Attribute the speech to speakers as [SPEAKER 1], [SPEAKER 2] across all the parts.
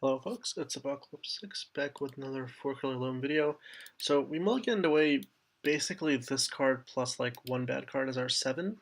[SPEAKER 1] Hello folks, it's Apocalypse6 back with another 4-color Loam video. So we mulliganed away basically this card plus like one bad card as our 7,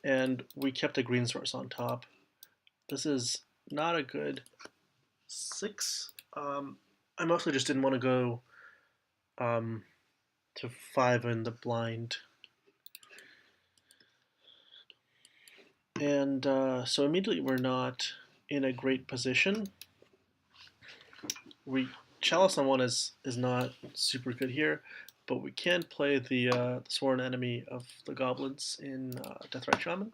[SPEAKER 1] and we kept a green source on top. This is not a good 6. I mostly just didn't want to go to 5 in the blind. And so immediately we're not in a great position. Chalice on 1 is not super good here, but we can play the sworn enemy of the Goblins in Deathrite Shaman.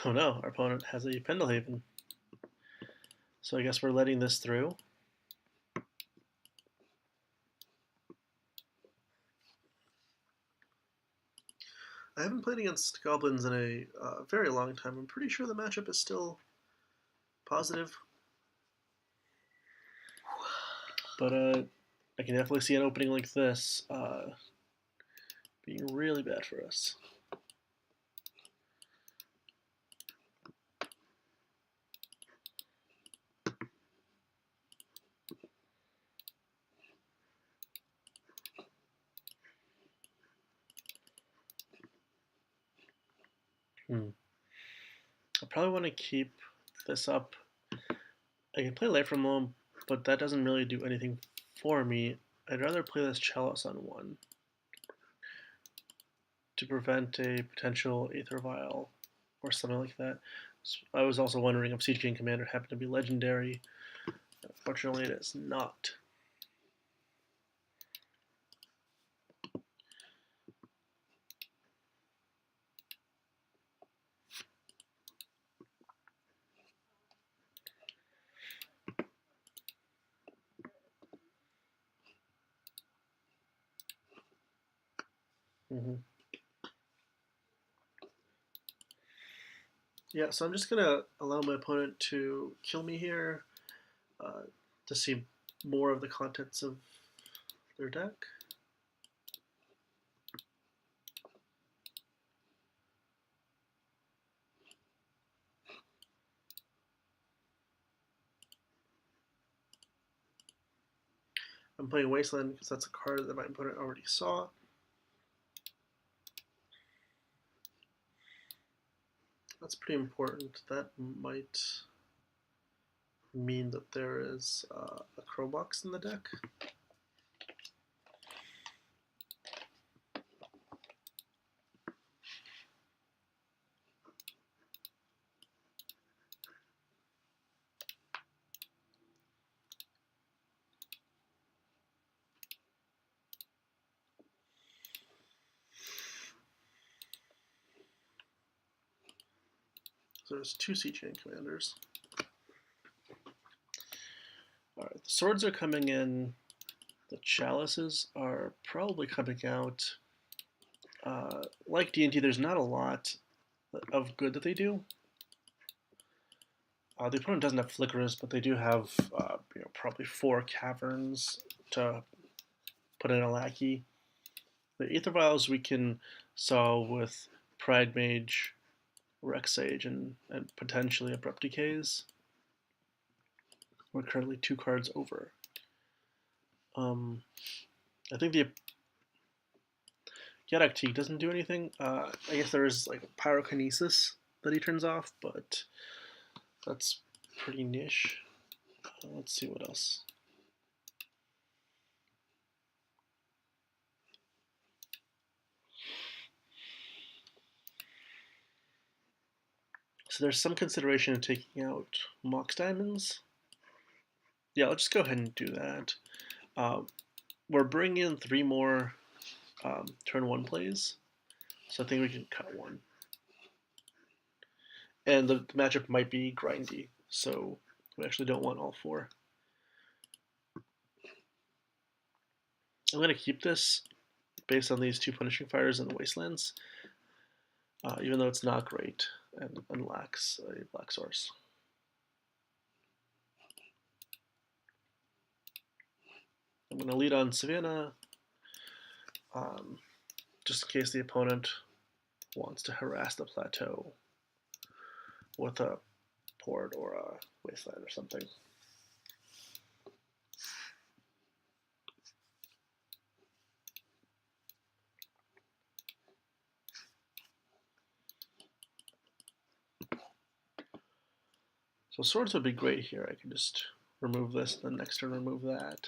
[SPEAKER 1] Oh no, our opponent has a Pendelhaven. So I guess we're letting this through. I haven't played against Goblins in a very long time. I'm pretty sure the matchup is still positive. But I can definitely see an opening like this being really bad for us. I probably want to keep this up. I can play Light from Loam, but that doesn't really do anything for me. I'd rather play this Chalice on 1 to prevent a potential Aether Vial or something like that. So I was also wondering if Siege King Commander happened to be legendary. Unfortunately, it is not. Yeah, so I'm just going to allow my opponent to kill me here to see more of the contents of their deck. I'm playing Wasteland because that's a card that my opponent already saw. That's pretty important. That might mean that there is a Crow Box in the deck. So there's 2 Siege King Commanders. Alright, the swords are coming in. The chalices are probably coming out. Like D&D, there's not a lot of good that they do. The opponent doesn't have Flickers, but they do have probably 4 Caverns to put in a lackey. The Aether Vials we can solve with Pridemage, Reclamation Sage, and potentially Abrupt Decays. We're currently 2 cards over. I think the Gaddock Teeg doesn't do anything. I guess there is like a Pyrokinesis that he turns off, but that's pretty niche. Let's see what else. So there's some consideration in taking out Mox Diamonds. Yeah, let's just go ahead and do that. We're bringing in 3 more turn 1 plays, so I think we can cut 1. And the matchup might be grindy, so we actually don't want all 4. I'm going to keep this based on these 2 Punishing Fires and the Wastelands, even though it's not great. and lacks a black source. I'm going to lead on Savannah, just in case the opponent wants to harass the Plateau with a Port or a Wasteland or something. So swords would be great here. I can just remove this, and then next turn remove that.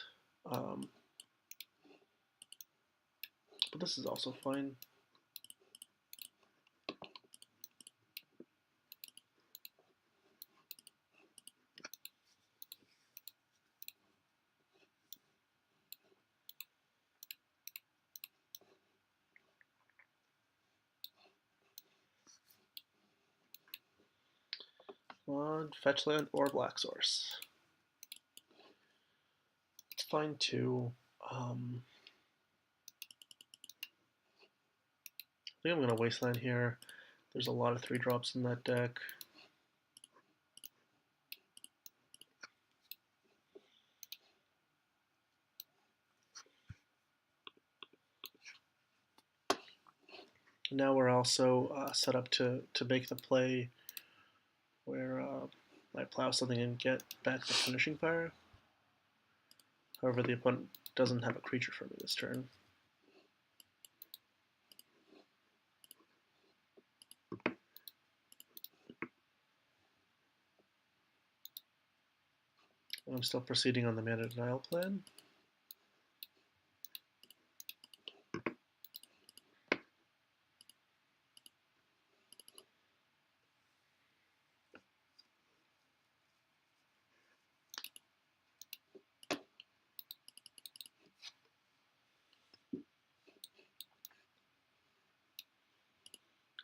[SPEAKER 1] But this is also fine. On fetch land or black source. It's fine too. I think I'm going to Wasteland here. There's a lot of 3-drops in that deck. Now we're also set up to make the play where I plow something and get back the Punishing Fire. However, the opponent doesn't have a creature for me this turn. And I'm still proceeding on the mana denial plan.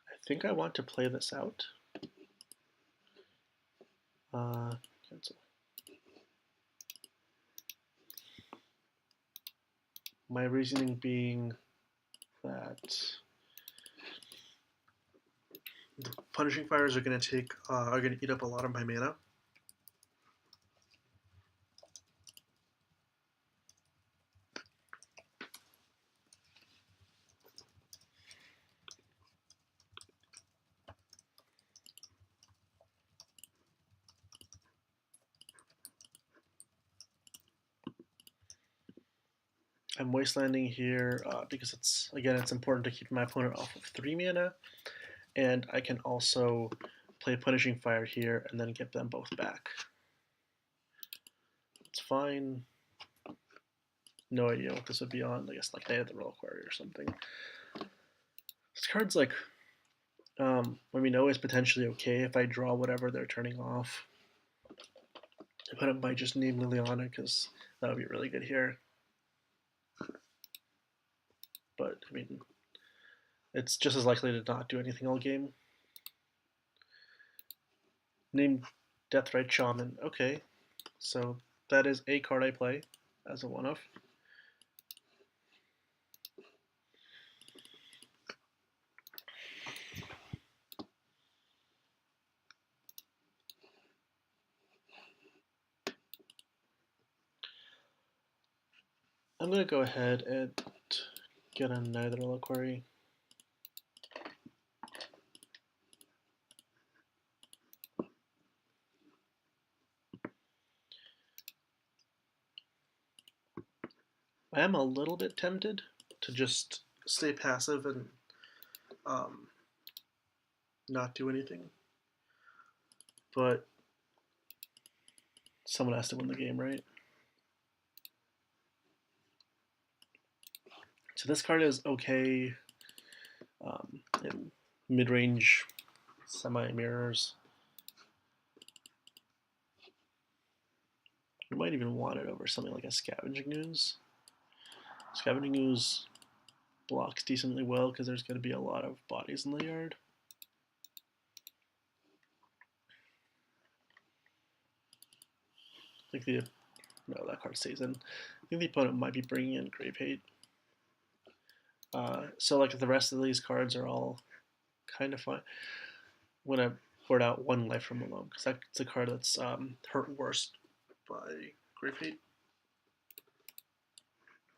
[SPEAKER 1] I think I want to play this out. Cancel. My reasoning being that the Punishing Fires are going to eat up a lot of my mana. I'm Wastelanding here because it's important to keep my opponent off of 3 mana, and I can also play Punishing Fire here and then get them both back. It's fine. No idea what this would be on. I guess like they had the Reliquary or something. This card's like, we know is potentially okay if I draw whatever they're turning off. I put it might just name Liliana because that would be really good here. But I mean, it's just as likely to not do anything all game. Name Deathrite Shaman. Okay, so that is a card I play as a one-off. I'm going to go ahead and get another Reliquary. I am a little bit tempted to just stay passive and not do anything. But someone has to win the game, right? So this card is okay in mid-range semi-mirrors. You might even want it over something like a Scavenging Ooze. Scavenging Ooze blocks decently well because there's going to be a lot of bodies in the yard. I think no, that card stays in. I think the opponent might be bringing in Grave Hate. So like the rest of these cards are all kind of fine. when I board out 1 life from a Loam, because that's a card that's hurt worst by Grave Hate.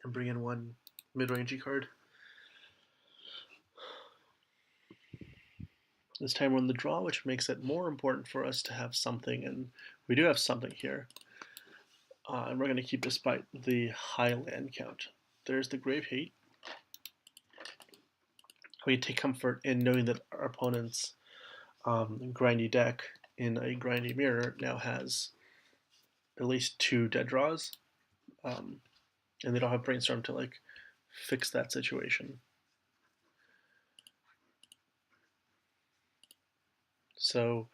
[SPEAKER 1] And bring in 1 mid-rangey card. This time we're on the draw, which makes it more important for us to have something, and we do have something here. And we're going to keep despite the high land count. There's the Grave Hate. We take comfort in knowing that our opponent's grindy deck in a grindy mirror now has at least 2 dead draws, and they don't have Brainstorm to like fix that situation. So,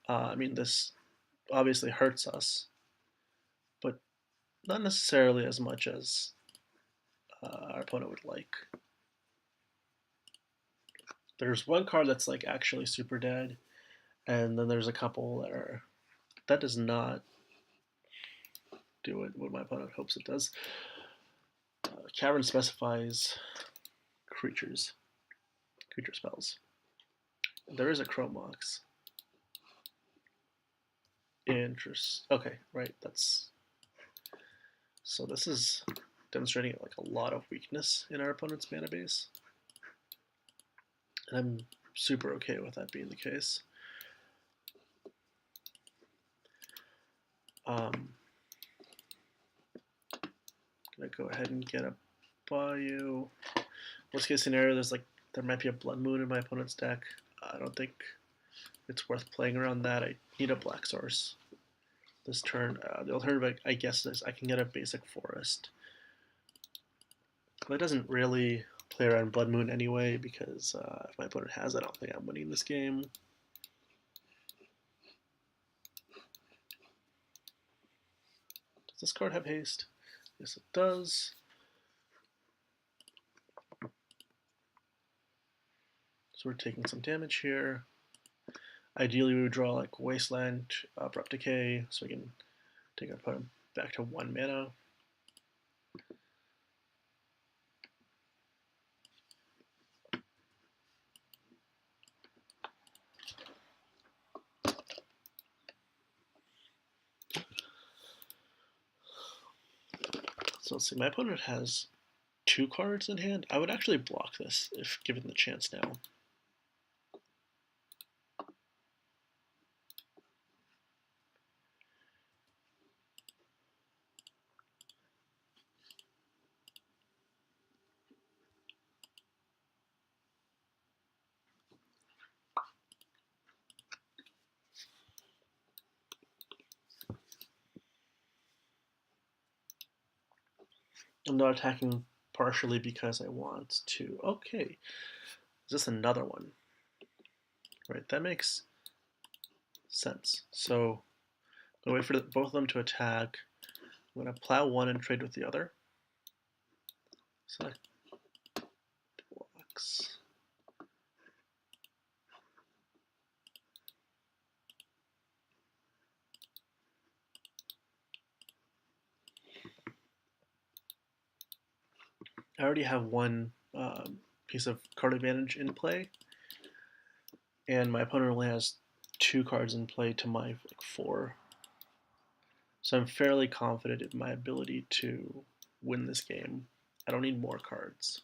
[SPEAKER 1] I mean, this obviously hurts us, but not necessarily as much as our opponent would like. There's 1 card that's like actually super dead, and then there's a couple that does not do what my opponent hopes it does. Cavern specifies creature spells. There is a Mox. Okay, right. So this is demonstrating like a lot of weakness in our opponent's mana base, and I'm super okay with that being the case. Gonna go ahead and get a Bayou. Worst case scenario, there might be a Blood Moon in my opponent's deck. I don't think it's worth playing around that. I need a black source this turn. The alternative, I guess, is I can get a basic forest. But it doesn't really play around Blood Moon anyway, because if my opponent has it, I don't think I'm winning this game. Does this card have haste? Yes, it does. So we're taking some damage here. Ideally, we would draw like Wasteland, Abrupt Decay, so we can take our opponent back to 1 mana. So let's see, my opponent has 2 cards in hand. I would actually block this if given the chance now. I'm not attacking partially because I want to. Okay, is this another one? Right, that makes sense. So I'm going to wait for both of them to attack. I'm going to plow 1 and trade with the other. Select blocks. I already have 1 piece of card advantage in play, and my opponent only has 2 cards in play to my 4. So I'm fairly confident in my ability to win this game. I don't need more cards.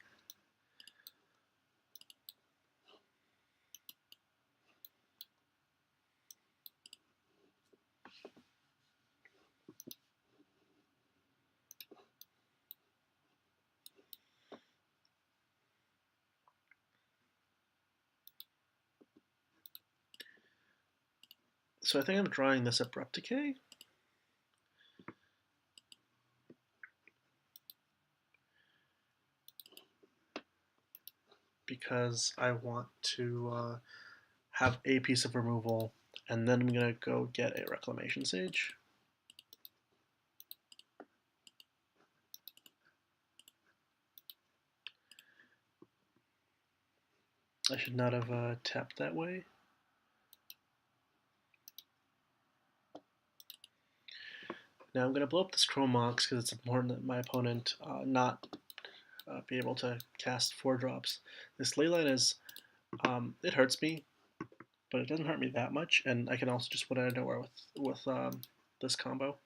[SPEAKER 1] So I think I'm drawing this Abrupt Decay. Because I want to have a piece of removal, and then I'm going to go get a Reclamation Sage. I should not have tapped that way. Now I'm going to blow up this Mox because it's important that my opponent not be able to cast 4 drops. This Leyline is, it hurts me, but it doesn't hurt me that much, and I can also just win out of nowhere with this combo.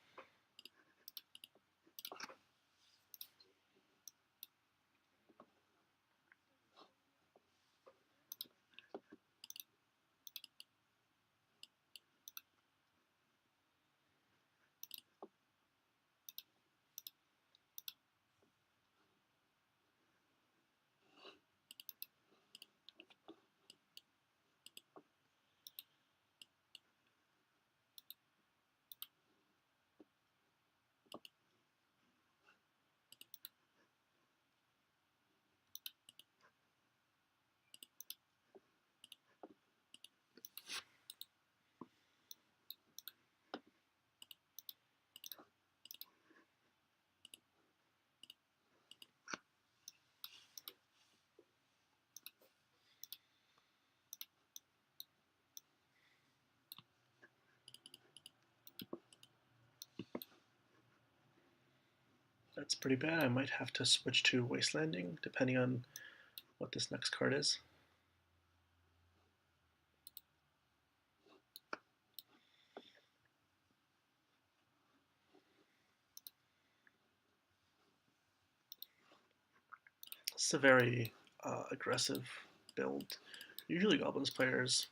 [SPEAKER 1] That's pretty bad. I might have to switch to Wastelanding, depending on what this next card is. It's a very aggressive build. Usually Goblins players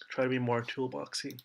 [SPEAKER 1] try to be more toolboxy.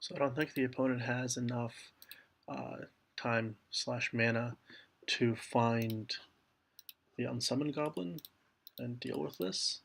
[SPEAKER 1] So I don't think the opponent has enough time/mana to find the unsummoned goblin and deal with this.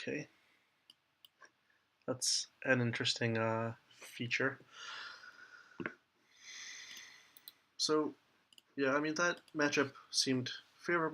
[SPEAKER 1] Okay, that's an interesting feature. So, yeah, I mean, that matchup seemed favorable.